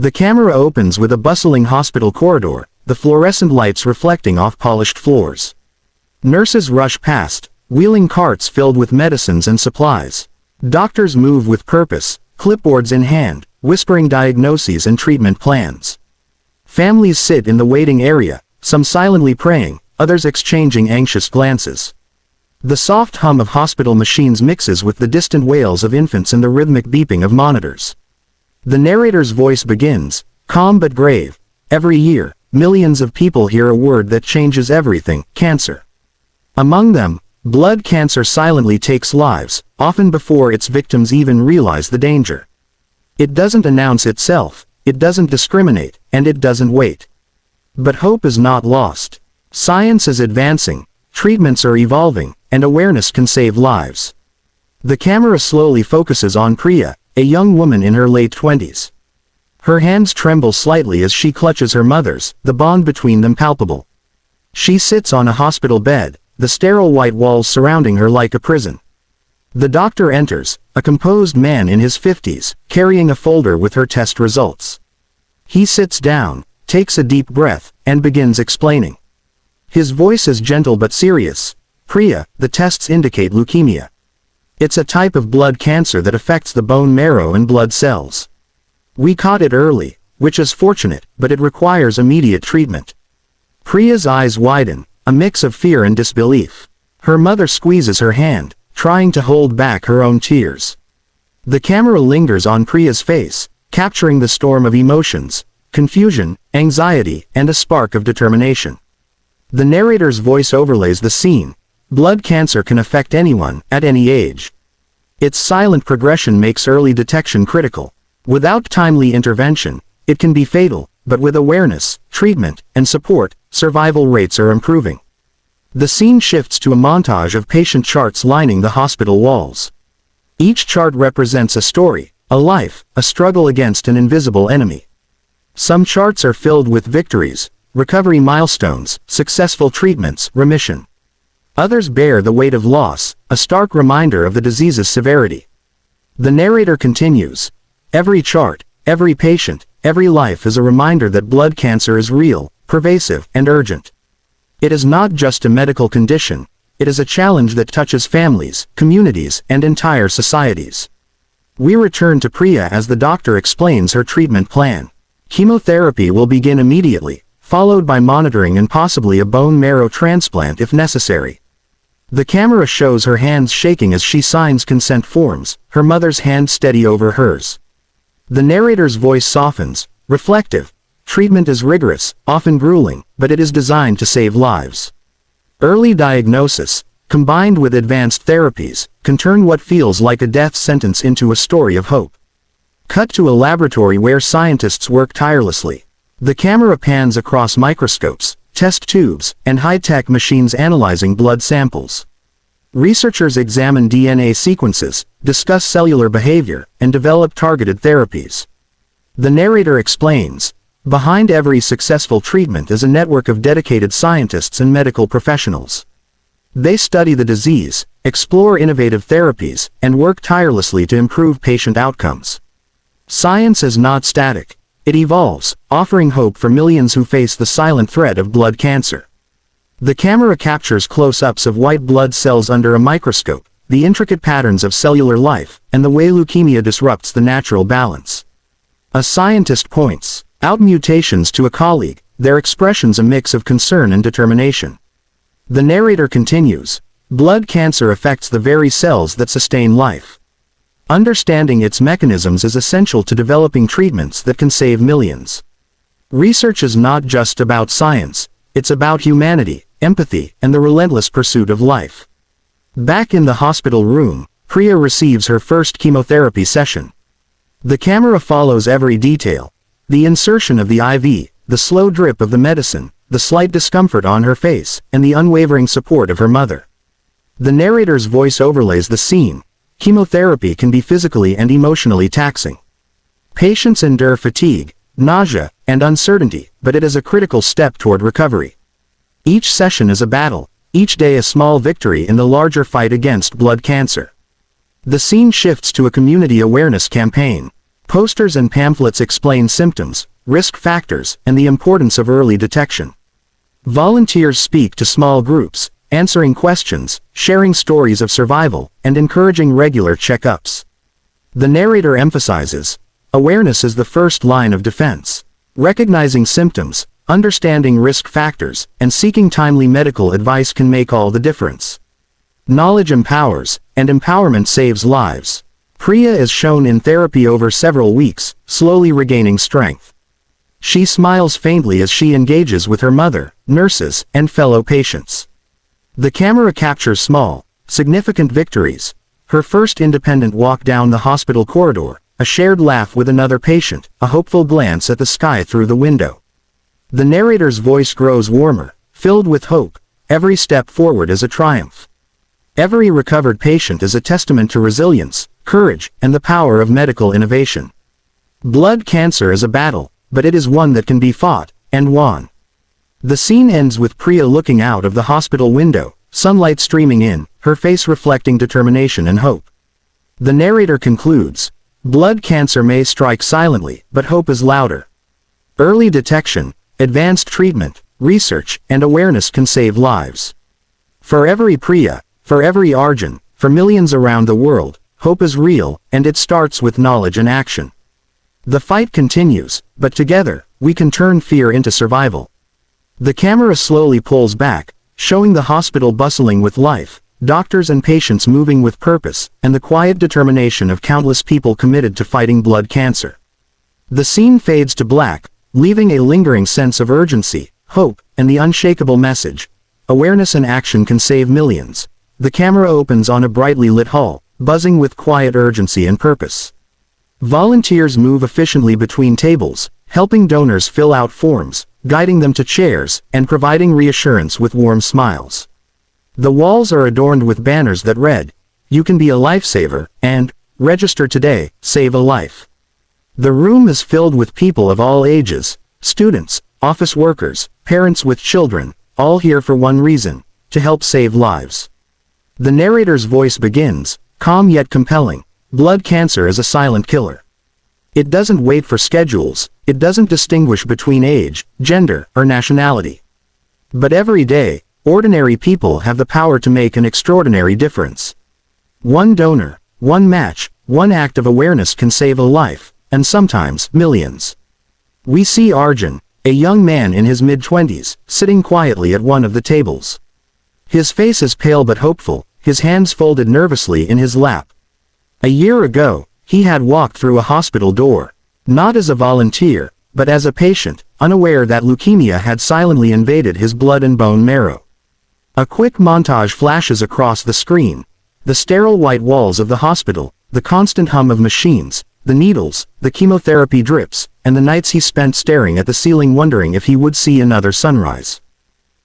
The camera opens with a bustling hospital corridor, the fluorescent lights reflecting off polished floors. Nurses rush past, wheeling carts filled with medicines and supplies. Doctors move with purpose, clipboards in hand, whispering diagnoses and treatment plans. Families sit in the waiting area, some silently praying, others exchanging anxious glances. The soft hum of hospital machines mixes with the distant wails of infants and the rhythmic beeping of monitors. The narrator's voice begins, calm but grave. Every year, millions of people hear a word that changes everything: cancer. Among them, blood cancer silently takes lives, often before its victims even realize the danger. It doesn't announce itself, it doesn't discriminate, and it doesn't wait. But hope is not lost. Science is advancing, treatments are evolving, and awareness can save lives. The camera slowly focuses on Priya, a young woman in her late 20s. Her hands tremble slightly as she clutches her mother's, the bond between them palpable. She sits on a hospital bed, the sterile white walls surrounding her like a prison. The doctor enters, a composed man in his 50s, carrying a folder with her test results. He sits down, takes a deep breath, and begins explaining. His voice is gentle but serious. Priya, the tests indicate leukemia. It's a type of blood cancer that affects the bone marrow and blood cells. We caught it early, which is fortunate, but it requires immediate treatment. Priya's eyes widen, a mix of fear and disbelief. Her mother squeezes her hand, trying to hold back her own tears. The camera lingers on Priya's face, capturing the storm of emotions, confusion, anxiety, and a spark of determination. The narrator's voice overlays the scene. Blood cancer can affect anyone, at any age. Its silent progression makes early detection critical. Without timely intervention, it can be fatal, but with awareness, treatment, and support, survival rates are improving. The scene shifts to a montage of patient charts lining the hospital walls. Each chart represents a story, a life, a struggle against an invisible enemy. Some charts are filled with victories, recovery milestones, successful treatments, remission. Others bear the weight of loss, a stark reminder of the disease's severity. The narrator continues. Every chart, every patient, every life is a reminder that blood cancer is real, pervasive, and urgent. It is not just a medical condition, it is a challenge that touches families, communities, and entire societies. We return to Priya as the doctor explains her treatment plan. Chemotherapy will begin immediately, followed by monitoring and possibly a bone marrow transplant if necessary. The camera shows her hands shaking as she signs consent forms, her mother's hand steady over hers. The narrator's voice softens, reflective. Treatment is rigorous, often grueling, but it is designed to save lives. Early diagnosis, combined with advanced therapies, can turn what feels like a death sentence into a story of hope. Cut to a laboratory where scientists work tirelessly. The camera pans across microscopes, test tubes, and high-tech machines analyzing blood samples. Researchers examine DNA sequences, discuss cellular behavior, and develop targeted therapies. The narrator explains, behind every successful treatment is a network of dedicated scientists and medical professionals. They study the disease, explore innovative therapies, and work tirelessly to improve patient outcomes. Science is not static. It evolves, offering hope for millions who face the silent threat of blood cancer. The camera captures close-ups of white blood cells under a microscope, the intricate patterns of cellular life, and the way leukemia disrupts the natural balance. A scientist points out mutations to a colleague, their expressions a mix of concern and determination. The narrator continues, blood cancer affects the very cells that sustain life. Understanding its mechanisms is essential to developing treatments that can save millions. Research is not just about science, it's about humanity, empathy, and the relentless pursuit of life. Back in the hospital room, Priya receives her first chemotherapy session. The camera follows every detail. The insertion of the IV, the slow drip of the medicine, the slight discomfort on her face, and the unwavering support of her mother. The narrator's voice overlays the scene. Chemotherapy can be physically and emotionally taxing. Patients endure fatigue, nausea, and uncertainty, but it is a critical step toward recovery. Each session is a battle, each day a small victory in the larger fight against blood cancer. The scene shifts to a community awareness campaign. Posters and pamphlets explain symptoms, risk factors, and the importance of early detection. Volunteers speak to small groups, answering questions, sharing stories of survival, and encouraging regular checkups. The narrator emphasizes, awareness is the first line of defense. Recognizing symptoms, understanding risk factors, and seeking timely medical advice can make all the difference. Knowledge empowers, and empowerment saves lives. Priya is shown in therapy over several weeks, slowly regaining strength. She smiles faintly as she engages with her mother, nurses, and fellow patients. The camera captures small, significant victories: her first independent walk down the hospital corridor, a shared laugh with another patient, a hopeful glance at the sky through the window. The narrator's voice grows warmer, filled with hope. Every step forward is a triumph. Every recovered patient is a testament to resilience, courage, and the power of medical innovation. Blood cancer is a battle, but it is one that can be fought, and won. The scene ends with Priya looking out of the hospital window, sunlight streaming in, her face reflecting determination and hope. The narrator concludes, blood cancer may strike silently, but hope is louder. Early detection, advanced treatment, research, and awareness can save lives. For every Priya, for every Arjun, for millions around the world, hope is real, and it starts with knowledge and action. The fight continues, but together, we can turn fear into survival. The camera slowly pulls back, showing the hospital bustling with life, doctors and patients moving with purpose, and the quiet determination of countless people committed to fighting blood cancer. The scene fades to black, leaving a lingering sense of urgency, hope, and the unshakable message: awareness and action can save millions. The camera opens on a brightly lit hall, buzzing with quiet urgency and purpose. Volunteers move efficiently between tables, helping donors fill out forms, guiding them to chairs, and providing reassurance with warm smiles. The walls are adorned with banners that read, "You can be a lifesaver," and "Register today, save a life." The room is filled with people of all ages: students, office workers, parents with children, all here for one reason: to help save lives. The narrator's voice begins, calm yet compelling: blood cancer is a silent killer. It doesn't wait for schedules, it doesn't distinguish between age, gender, or nationality. But every day, ordinary people have the power to make an extraordinary difference. One donor, one match, one act of awareness can save a life, and sometimes millions. We see Arjun, a young man in his mid-20s, sitting quietly at one of the tables. His face is pale but hopeful, his hands folded nervously in his lap. A year ago, he had walked through a hospital door, not as a volunteer, but as a patient, unaware that leukemia had silently invaded his blood and bone marrow. A quick montage flashes across the screen: the sterile white walls of the hospital, the constant hum of machines, the needles, the chemotherapy drips, and the nights he spent staring at the ceiling wondering if he would see another sunrise.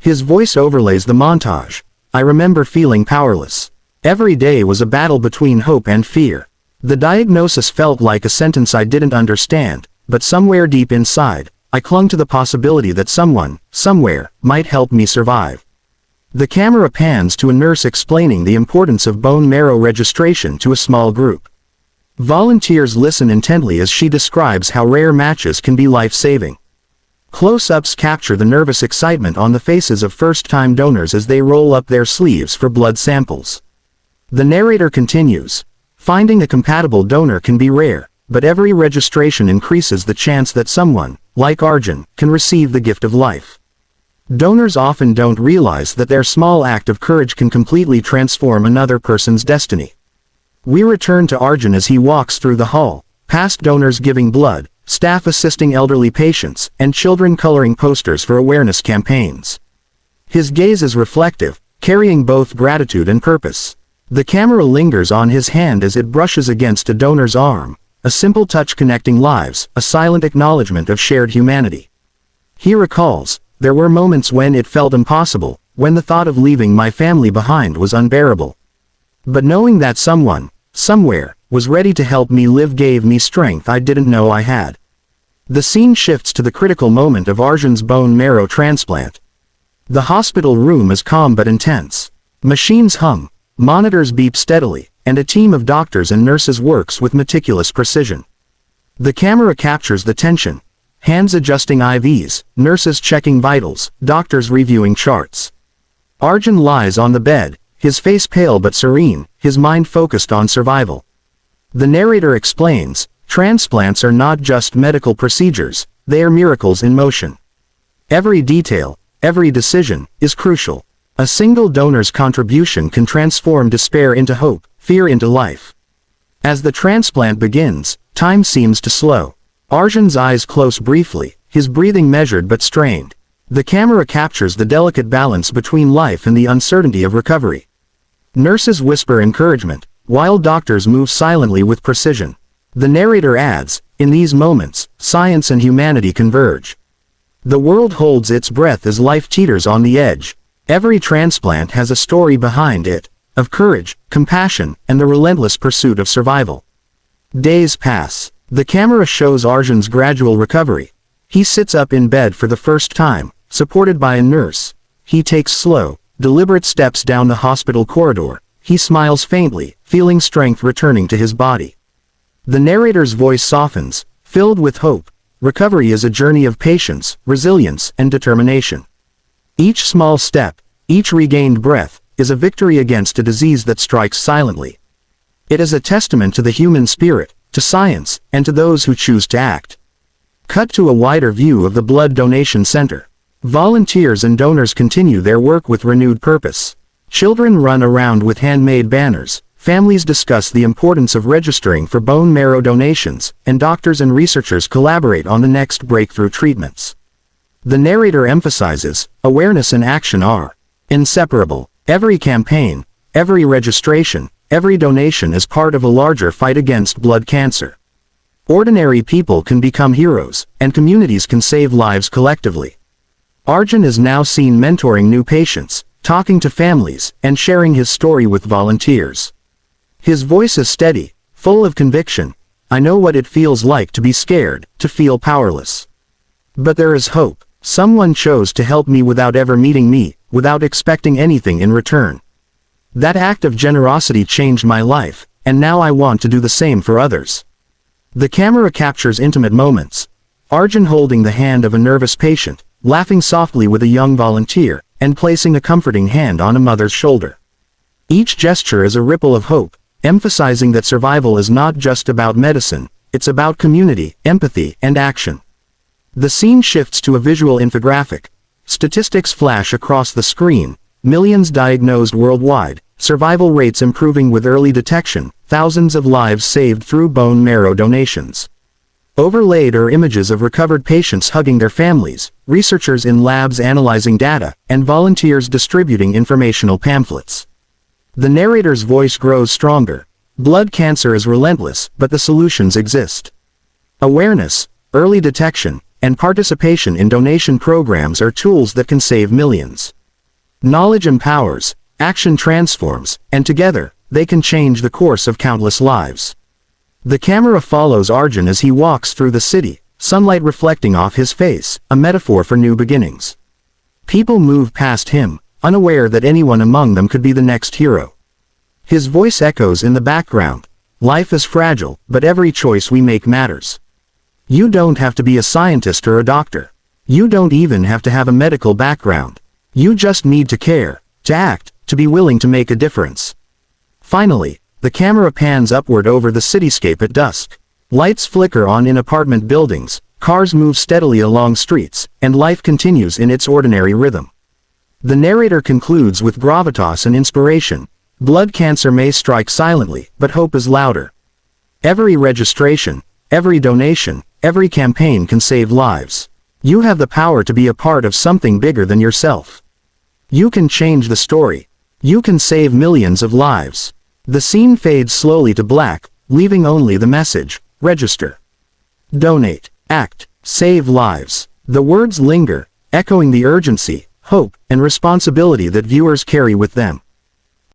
His voice overlays the montage: I remember feeling powerless. Every day was a battle between hope and fear. The diagnosis felt like a sentence I didn't understand, but somewhere deep inside, I clung to the possibility that someone, somewhere, might help me survive. The camera pans to a nurse explaining the importance of bone marrow registration to a small group. Volunteers listen intently as she describes how rare matches can be life-saving. Close-ups capture the nervous excitement on the faces of first-time donors as they roll up their sleeves for blood samples. The narrator continues, finding a compatible donor can be rare, but every registration increases the chance that someone, like Arjun, can receive the gift of life. Donors often don't realize that their small act of courage can completely transform another person's destiny. We return to Arjun as he walks through the hall, past donors giving blood, staff assisting elderly patients, and children coloring posters for awareness campaigns. His gaze is reflective, carrying both gratitude and purpose. The camera lingers on his hand as it brushes against a donor's arm, a simple touch connecting lives, a silent acknowledgement of shared humanity. He recalls, there were moments when it felt impossible, when the thought of leaving my family behind was unbearable. But knowing that someone, somewhere, was ready to help me live gave me strength I didn't know I had. The scene shifts to the critical moment of Arjun's bone marrow transplant. The hospital room is calm but intense. Machines hum, monitors beep steadily, and a team of doctors and nurses works with meticulous precision. The camera captures the tension. Hands adjusting IVs, nurses checking vitals, doctors reviewing charts. Arjun lies on the bed, his face pale but serene, his mind focused on survival. The narrator explains, transplants are not just medical procedures, they are miracles in motion. Every detail, every decision, is crucial. A single donor's contribution can transform despair into hope, fear into life. As the transplant begins, time seems to slow. Arjun's eyes close briefly, his breathing measured but strained. The camera captures the delicate balance between life and the uncertainty of recovery. Nurses whisper encouragement, while doctors move silently with precision. The narrator adds, in these moments, science and humanity converge. The world holds its breath as life teeters on the edge. Every transplant has a story behind it, of courage, compassion, and the relentless pursuit of survival. Days pass. The camera shows Arjun's gradual recovery. He sits up in bed for the first time, supported by a nurse. He takes slow, deliberate steps down the hospital corridor. He smiles faintly, feeling strength returning to his body. The narrator's voice softens, filled with hope. Recovery is a journey of patience, resilience, and determination. Each small step, each regained breath, is a victory against a disease that strikes silently. It is a testament to the human spirit, to science, and to those who choose to act. Cut to a wider view of the Blood Donation Center. Volunteers and donors continue their work with renewed purpose. Children run around with handmade banners, families discuss the importance of registering for bone marrow donations, and doctors and researchers collaborate on the next breakthrough treatments. The narrator emphasizes, awareness and action are inseparable. Every campaign, every registration, every donation is part of a larger fight against blood cancer. Ordinary people can become heroes, and communities can save lives collectively. Arjun is now seen mentoring new patients, talking to families, and sharing his story with volunteers. His voice is steady, full of conviction. I know what it feels like to be scared, to feel powerless. But there is hope. Someone chose to help me without ever meeting me, without expecting anything in return. That act of generosity changed my life, and now I want to do the same for others. The camera captures intimate moments. Arjun holding the hand of a nervous patient, laughing softly with a young volunteer, and placing a comforting hand on a mother's shoulder. Each gesture is a ripple of hope, emphasizing that survival is not just about medicine, it's about community, empathy, and action. The scene shifts to a visual infographic. Statistics flash across the screen. Millions diagnosed worldwide, survival rates improving with early detection, thousands of lives saved through bone marrow donations. Overlaid are images of recovered patients hugging their families, researchers in labs analyzing data, and volunteers distributing informational pamphlets. The narrator's voice grows stronger. Blood cancer is relentless, but the solutions exist. Awareness, early detection, and participation in donation programs are tools that can save millions. Knowledge empowers, action transforms, and together, they can change the course of countless lives. The camera follows Arjun as he walks through the city, sunlight reflecting off his face, a metaphor for new beginnings. People move past him, unaware that anyone among them could be the next hero. His voice echoes in the background. Life is fragile, but every choice we make matters. You don't have to be a scientist or a doctor. You don't even have to have a medical background. You just need to care, to act, to be willing to make a difference. Finally, the camera pans upward over the cityscape at dusk. Lights flicker on in apartment buildings, cars move steadily along streets, and life continues in its ordinary rhythm. The narrator concludes with gravitas and inspiration. Blood cancer may strike silently, but hope is louder. Every registration, every donation, every campaign can save lives. You have the power to be a part of something bigger than yourself. You can change the story. You can save millions of lives. The scene fades slowly to black, leaving only the message, register. Donate, act, save lives. The words linger, echoing the urgency, hope, and responsibility that viewers carry with them.